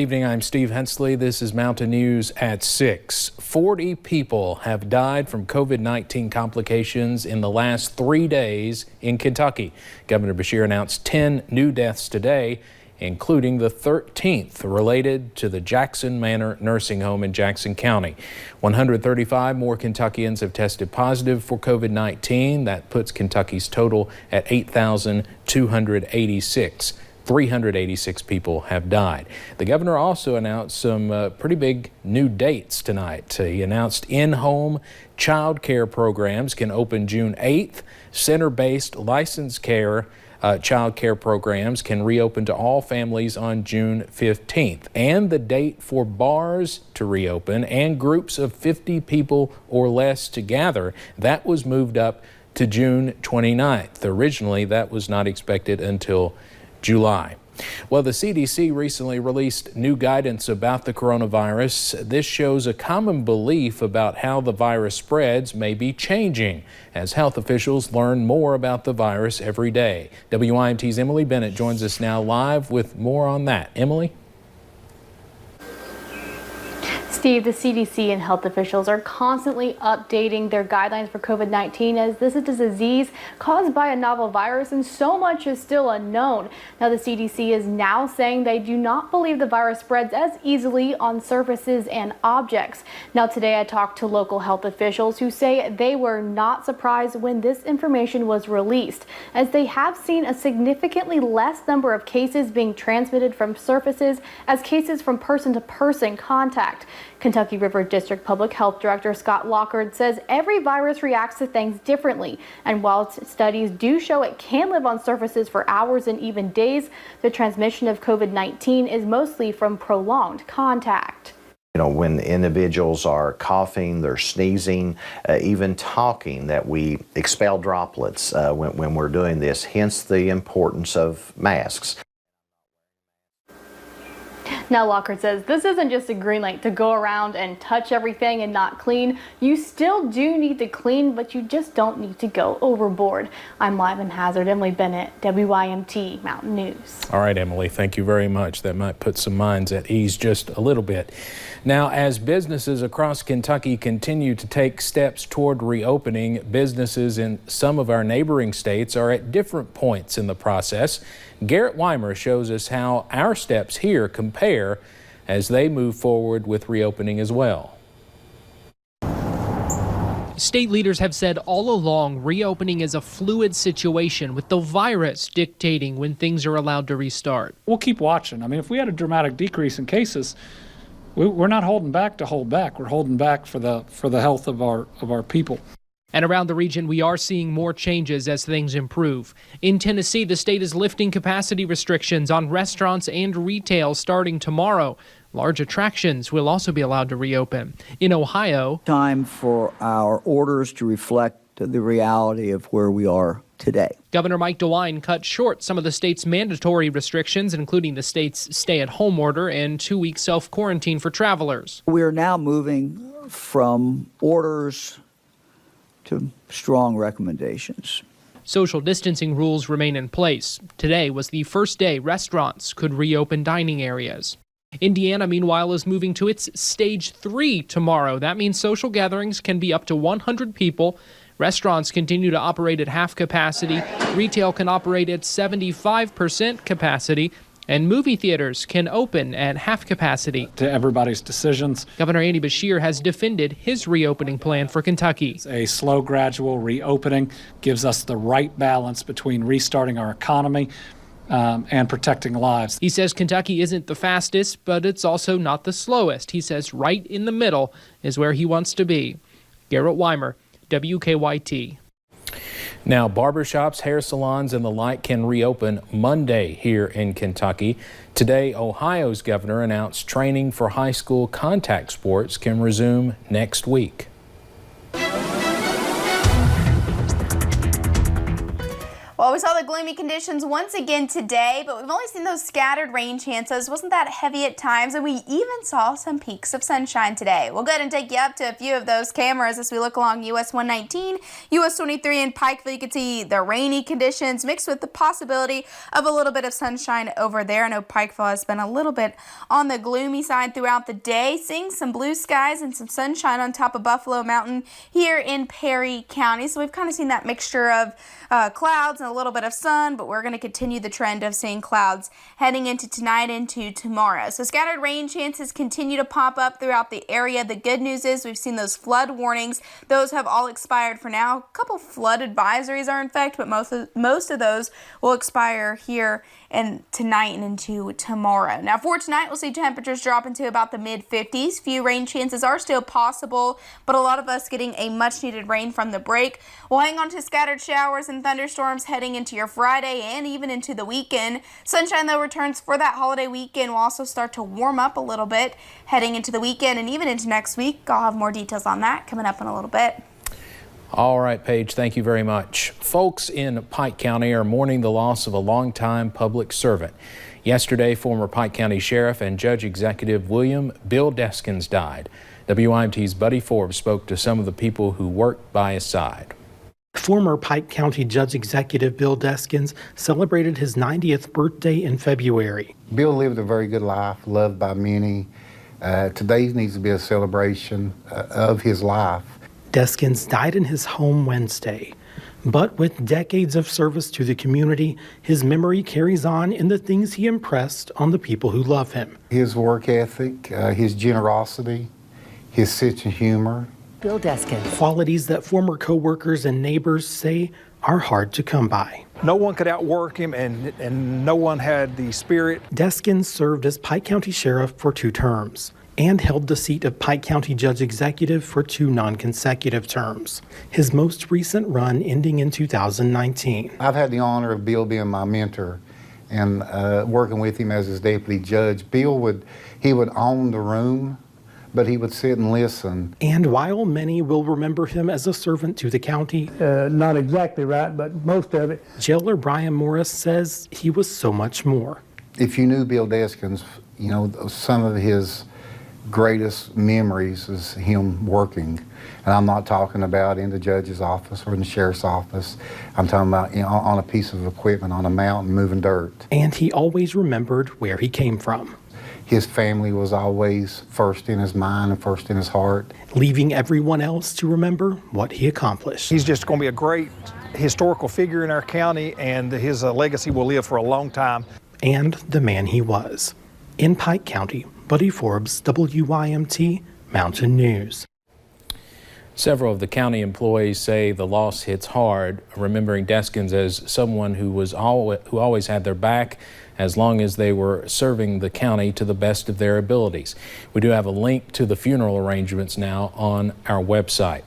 evening, I'm Steve Hensley. This is Mountain News at 6. 40 people have died from COVID-19 complications in the last 3 days in Kentucky. Governor Beshear announced 10 new deaths today, including the 13th related to the Jackson Manor Nursing Home in Jackson County. 135 more Kentuckians have tested positive for COVID-19. That puts Kentucky's total at 8,286. 386 people have died. The governor also announced some pretty big new dates tonight. He announced in-home child care programs can open June 8th. Center-based licensed care child care programs can reopen to all families on June 15th. And the date for bars to reopen and groups of 50 people or less to gather, that was moved up to June 29th. Originally, that was not expected until July. Well, the CDC recently released new guidance about the coronavirus. This shows a common belief about how the virus spreads may be changing as health officials learn more about the virus every day. WYMT's Emily Bennett joins us now live with more on that. Emily? Steve, the CDC and health officials are constantly updating their guidelines for COVID-19 as this is a disease caused by a novel virus and so much is still unknown. Now, the CDC is now saying they do not believe the virus spreads as easily on surfaces and objects. Now, today I talked to local health officials who say they were not surprised when this information was released, as they have seen a significantly less number of cases being transmitted from surfaces as cases from person-to-person contact. Kentucky River District Public Health Director Scott Lockard says every virus reacts to things differently, and while studies do show it can live on surfaces for hours and even days, the transmission of COVID-19 is mostly from prolonged contact. You know, when individuals are coughing, they're sneezing, even talking, that we expel droplets when we're doing this, hence the importance of masks. Now, Lockard says this isn't just a green light to go around and touch everything and not clean. You still do need to clean, but you just don't need to go overboard. I'm live in Hazard, Emily Bennett, WYMT Mountain News. All right, Emily, thank you very much. That might put some minds at ease just a little bit. Now, as businesses across Kentucky continue to take steps toward reopening, businesses in some of our neighboring states are at different points in the process. Garrett Weimer shows us how our steps here compare as they move forward with reopening as well. State leaders have said all along reopening is a fluid situation with the virus dictating when things are allowed to restart. We'll keep watching. I mean, if we had a dramatic decrease in cases, we're not holding back to hold back. We're holding back for the health of our people. And around the region, we are seeing more changes as things improve. In Tennessee, the state is lifting capacity restrictions on restaurants and retail starting tomorrow. Large attractions will also be allowed to reopen. In Ohio, time for our orders to reflect the reality of where we are today. Governor Mike DeWine cut short some of the state's mandatory restrictions, including the state's stay-at-home order and 2-week self-quarantine for travelers. We are now moving from orders to strong recommendations. Social distancing rules remain in place. Today was the first day restaurants could reopen dining areas. Indiana, meanwhile, is moving to its stage 3 tomorrow. That means social gatherings can be up to 100 people. Restaurants continue to operate at half capacity. Retail can operate at 75% capacity. And movie theaters can open at half capacity. To everybody's decisions. Governor Andy Beshear has defended his reopening plan for Kentucky. A slow, gradual reopening gives us the right balance between restarting our economy and protecting lives. He says Kentucky isn't the fastest, but it's also not the slowest. He says right in the middle is where he wants to be. Garrett Weimer, WKYT. Now, barbershops, hair salons, and the like can reopen Monday here in Kentucky. Today, Ohio's governor announced training for high school contact sports can resume next week. Well, we saw the gloomy conditions once again today, but we've only seen those scattered rain chances. Wasn't that heavy at times? And we even saw some peaks of sunshine today. We'll go ahead and take you up to a few of those cameras as we look along US 119, US 23 in Pikeville. You can see the rainy conditions mixed with the possibility of a little bit of sunshine over there. I know Pikeville has been a little bit on the gloomy side throughout the day, seeing some blue skies and some sunshine on top of Buffalo Mountain here in Perry County. So we've kind of seen that mixture of clouds and a little bit of sun, but we're going to continue the trend of seeing clouds heading into tonight into tomorrow. So scattered rain chances continue to pop up throughout the area. The good news is we've seen those flood warnings. Those have all expired for now. A couple flood advisories are in effect, but most of those will expire here and tonight and into tomorrow. Now for tonight, we'll see temperatures drop into about the mid-50s. Few rain chances are still possible, but a lot of us getting a much needed rain from the break. We'll hang on to scattered showers and thunderstorms heading into your Friday and even into the weekend. Sunshine though returns for that holiday weekend. We'll also start to warm up a little bit heading into the weekend and even into next week. I'll have more details on that coming up in a little bit. All right, Paige, thank you very much. Folks in Pike County are mourning the loss of a longtime public servant. Yesterday, former Pike County Sheriff and Judge Executive William Bill Deskins died. WYMT's Buddy Forbes spoke to some of the people who worked by his side. Former Pike County Judge Executive Bill Deskins celebrated his 90th birthday in February. Bill lived a very good life, loved by many. Today needs to be a celebration of his life. Deskins died in his home Wednesday, but with decades of service to the community, his memory carries on in the things he impressed on the people who love him. His work ethic, his generosity, his sense of humor. Bill Deskins. Qualities that former co-workers and neighbors say are hard to come by. No one could outwork him, and no one had the spirit. Deskins served as Pike County Sheriff for 2 terms and held the seat of Pike County Judge Executive for 2 non-consecutive terms, his most recent run ending in 2019. I've had the honor of Bill being my mentor and working with him as his deputy judge. Bill would own the room, but he would sit and listen. And while many will remember him as a servant to the county, not exactly right, but most of it. Jailer Brian Morris says he was so much more. If you knew Bill Deskins, you know, some of his greatest memories is him working. And I'm not talking about in the judge's office or in the sheriff's office. I'm talking about on a piece of equipment on a mountain moving dirt. And he always remembered where he came from. His family was always first in his mind and first in his heart. Leaving everyone else to remember what he accomplished. He's just going to be a great historical figure in our county, and his legacy will live for a long time. And the man he was. In Pike County, Buddy Forbes, WYMT Mountain News. Several of the county employees say the loss hits hard, remembering Deskins as someone who always had their back as long as they were serving the county to the best of their abilities. We do have a link to the funeral arrangements now on our website.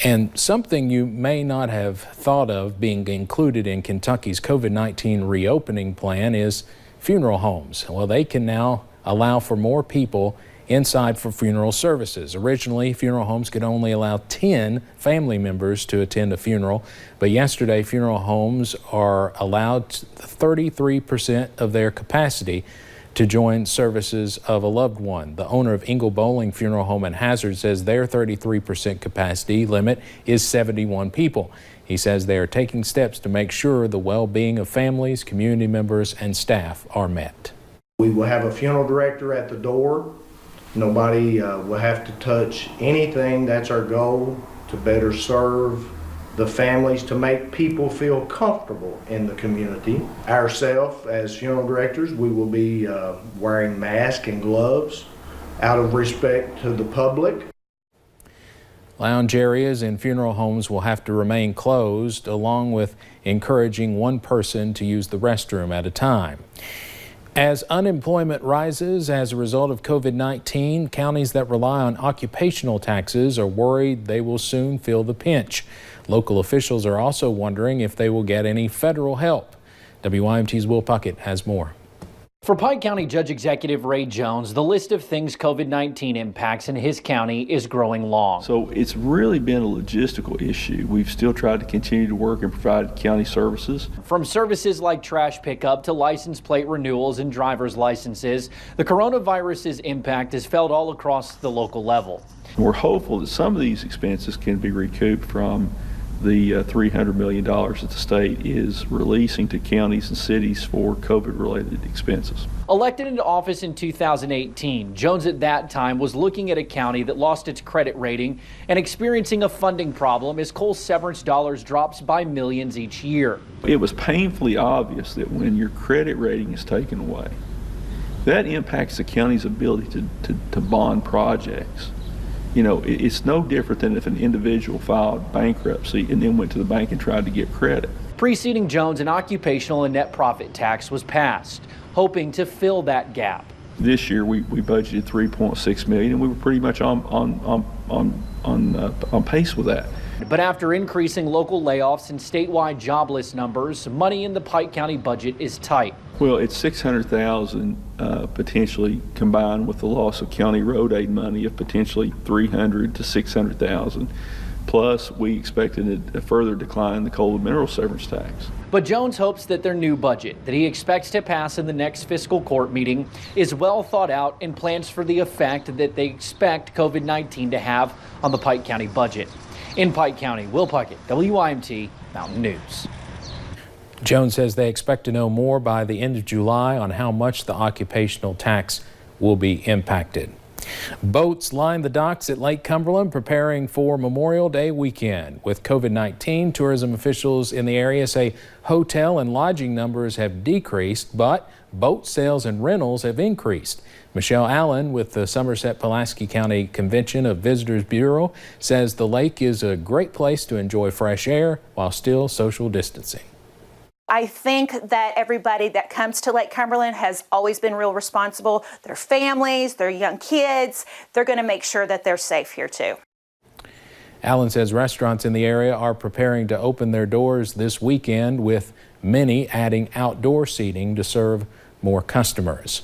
And something you may not have thought of being included in Kentucky's COVID-19 reopening plan is funeral homes. Well, they can now allow for more people inside for funeral services. Originally, funeral homes could only allow 10 family members to attend a funeral, but yesterday funeral homes are allowed 33% of their capacity to join services of a loved one. The owner of Ingle Bowling Funeral Home in Hazard says their 33% capacity limit is 71 people. He says they are taking steps to make sure the well-being of families, community members, and staff are met. We will have a funeral director at the door. Nobody will have to touch anything. That's our goal, to better serve the families, to make people feel comfortable in the community. Ourselves, as funeral directors, we will be wearing masks and gloves out of respect to the public. Lounge areas in funeral homes will have to remain closed, along with encouraging one person to use the restroom at a time. As unemployment rises as a result of COVID-19, counties that rely on occupational taxes are worried they will soon feel the pinch. Local officials are also wondering if they will get any federal help. WYMT's Will Puckett has more. For Pike County Judge Executive Ray Jones, the list of things COVID-19 impacts in his county is growing long. So it's really been a logistical issue. We've still tried to continue to work and provide county services. From services like trash pickup to license plate renewals and driver's licenses, the coronavirus's impact is felt all across the local level. We're hopeful that some of these expenses can be recouped from the $300 million that the state is releasing to counties and cities for COVID-related expenses. Elected into office in 2018, Jones at that time was looking at a county that lost its credit rating and experiencing a funding problem as Cole's severance dollars drops by millions each year. It was painfully obvious that when your credit rating is taken away, that impacts the county's ability to bond projects. You know, it's no different than if an individual filed bankruptcy and then went to the bank and tried to get credit. Preceding Jones, an occupational and net profit tax was passed, hoping to fill that gap. This year we budgeted $3.6 million, and we were pretty much on pace with that. But after increasing local layoffs and statewide jobless numbers, money in the Pike County budget is tight. Well, it's $600,000 potentially combined with the loss of county road aid money of potentially $300,000 to $600,000. Plus, we expected a further decline in the coal and mineral severance tax. But Jones hopes that their new budget that he expects to pass in the next fiscal court meeting is well thought out and plans for the effect that they expect COVID-19 to have on the Pike County budget. In Pike County, Will Puckett, WYMT Mountain News. Jones says they expect to know more by the end of July on how much the occupational tax will be impacted. Boats line the docks at Lake Cumberland preparing for Memorial Day weekend. With COVID-19, tourism officials in the area say hotel and lodging numbers have decreased, but boat sales and rentals have increased. Michelle Allen with the Somerset-Pulaski County Convention of Visitors Bureau says the lake is a great place to enjoy fresh air while still social distancing. I think that everybody that comes to Lake Cumberland has always been real responsible. Their families, their young kids, they're going to make sure that they're safe here too. Allen says restaurants in the area are preparing to open their doors this weekend, with many adding outdoor seating to serve more customers.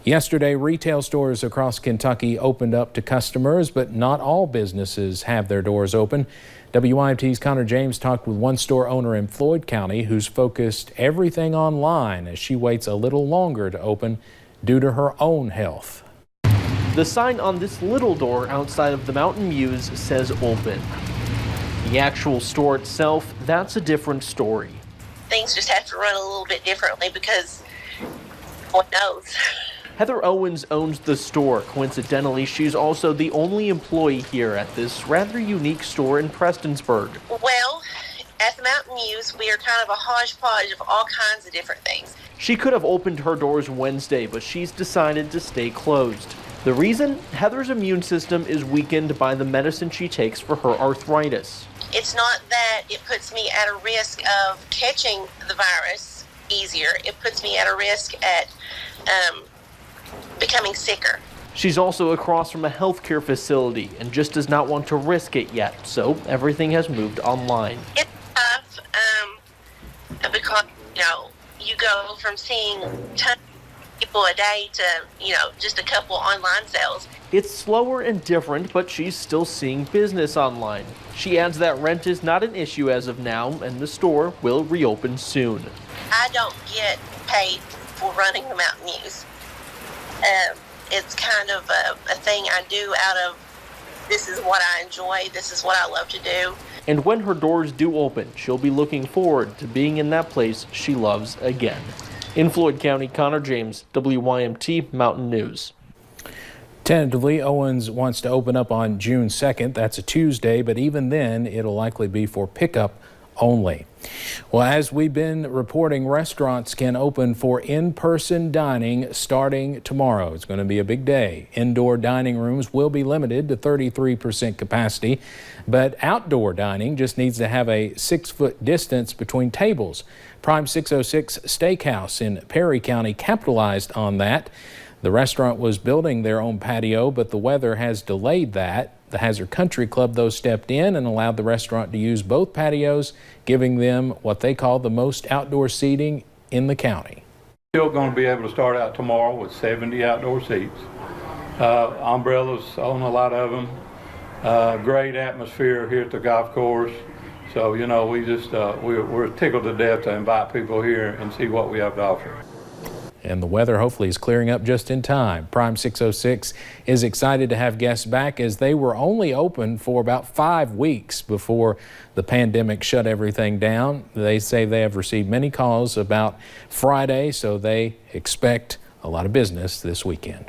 Yesterday, retail stores across Kentucky opened up to customers, but not all businesses have their doors open. WYMT's Connor James talked with one store owner in Floyd County who's focused everything online as she waits a little longer to open due to her own health. The sign on this little door outside of the Mountain Muse says open. The actual store itself, that's a different story. Things just have to run a little bit differently because what knows. Heather Owens owns the store. Coincidentally, she's also the only employee here at this rather unique store in Prestonsburg. Well, at the Mountain Muse, we are kind of a hodgepodge of all kinds of different things. She could have opened her doors Wednesday, but she's decided to stay closed. The reason? Heather's immune system is weakened by the medicine she takes for her arthritis. It's not that it puts me at a risk of catching the virus easier. It puts me at a risk at becoming sicker. She's also across from a healthcare facility and just does not want to risk it yet, so everything has moved online. It's tough because, you go from seeing tons of people a day to, just a couple online sales. It's slower and different, but she's still seeing business online. She adds that rent is not an issue as of now, and the store will reopen soon. I don't get paid for running the Mountain Muse. It's kind of a thing I do out of, this is what I enjoy, this is what I love to do. And when her doors do open, she'll be looking forward to being in that place she loves again. In Floyd County, Connor James, WYMT Mountain News. Tentatively, Owens wants to open up on June 2nd. That's a Tuesday, but even then, it'll likely be for pickup only. Well, as we've been reporting, restaurants can open for in-person dining starting tomorrow. It's going to be a big day. Indoor dining rooms will be limited to 33% capacity, but outdoor dining just needs to have a 6-foot distance between tables. Prime 606 Steakhouse in Perry County capitalized on that. The restaurant was building their own patio, but the weather has delayed that. The Hazard Country Club, though, stepped in and allowed the restaurant to use both patios, giving them what they call the most outdoor seating in the county. Still going to be able to start out tomorrow with 70 outdoor seats. Umbrellas on a lot of them. Great atmosphere here at the golf course. So, you know, we're tickled to death to invite people here and see what we have to offer. And the weather hopefully is clearing up just in time. Prime 606 is excited to have guests back as they were only open for about 5 weeks before the pandemic shut everything down. They say they have received many calls about Friday, so they expect a lot of business this weekend.